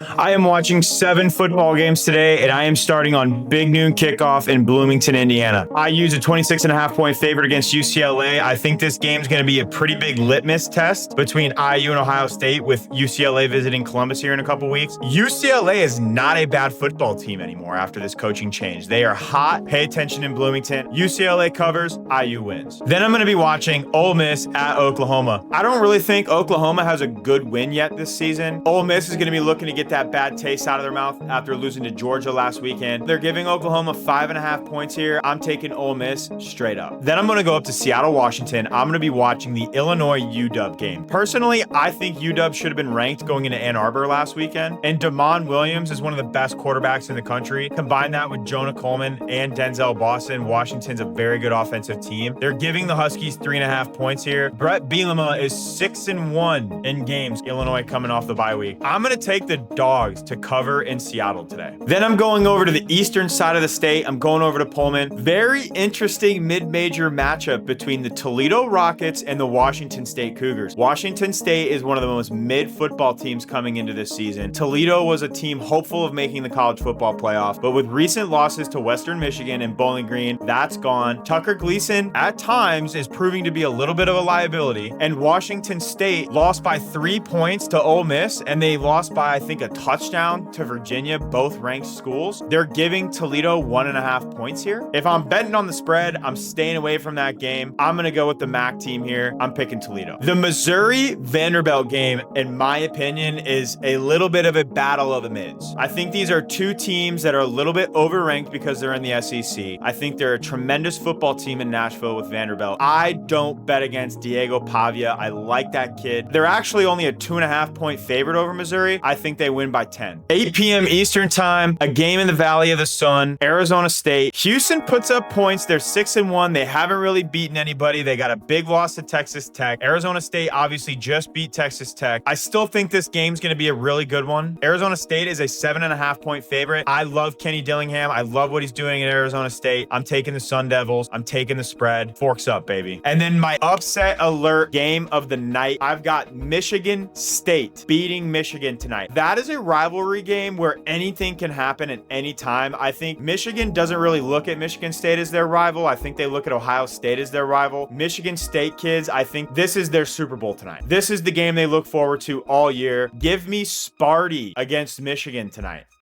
I am watching 7 football games today, and I am starting on Big Noon Kickoff in Bloomington, Indiana. I use a 26.5-point favorite against UCLA. I think this game is going to be a pretty big litmus test between IU and Ohio State, with UCLA visiting Columbus here in a couple weeks. UCLA is not a bad football team anymore after this coaching change. They are hot. Pay attention in Bloomington. UCLA covers, IU wins. Then I'm going to be watching Ole Miss at Oklahoma. I don't really think Oklahoma has a good win yet this season. Ole Miss is going to be looking to get that bad taste out of their mouth after losing to Georgia last weekend. They're giving Oklahoma 5.5 points here. I'm taking Ole Miss straight up. Then I'm going to go up to Seattle, Washington. I'm going to be watching the Illinois UW game. Personally, I think UW should have been ranked going into Ann Arbor last weekend. And Damon Williams is one of the best quarterbacks in the country. Combine that with Jonah Coleman and Denzel Boston. Washington's a very good offensive team. They're giving the Huskies 3.5 points here. Brett Bielema is 6-1 in games. Illinois coming off the bye week. I'm going to take the Dogs to cover in Seattle today. Then I'm going over to the eastern side of the state. I'm going over to Pullman. Very interesting mid-major matchup between the Toledo Rockets and the Washington State Cougars. Washington State is one of the most mid-football teams coming into this season. Toledo was a team hopeful of making the college football playoff, but with recent losses to Western Michigan and Bowling Green, that's gone. Tucker Gleason at times is proving to be a little bit of a liability, and Washington State lost by 3 points to Ole Miss, and they lost by, I think, a touchdown to Virginia, both ranked schools. They're giving Toledo 1.5 points here. If I'm betting on the spread, I'm staying away from that game. I'm going to go with the MAC team here. I'm picking Toledo. The Missouri-Vanderbilt game, in my opinion, is a little bit of a battle of the mids. I think these are two teams that are a little bit overranked because they're in the SEC. I think they're a tremendous football team in Nashville with Vanderbilt. I don't bet against Diego Pavia. I like that kid. They're actually only a 2.5-point favorite over Missouri. I think they win by 10. 8 p.m. Eastern time, a game in the Valley of the Sun, Arizona State. Houston puts up points. They're 6-1. They haven't really beaten anybody. They got a big loss to Texas Tech. Arizona State obviously just beat Texas Tech. I still think this game's going to be a really good one. Arizona State is a 7.5-point favorite. I love Kenny Dillingham. I love what he's doing at Arizona State. I'm taking the Sun Devils. I'm taking the spread. Forks up, baby. And then my upset alert game of the night, I've got Michigan State beating Michigan tonight. That is a rivalry game where anything can happen at any time. I think Michigan doesn't really look at Michigan State as their rival. I think they look at Ohio State as their rival. Michigan State kids, I think this is their Super Bowl tonight. This is the game they look forward to all year. Give me Sparty against Michigan tonight.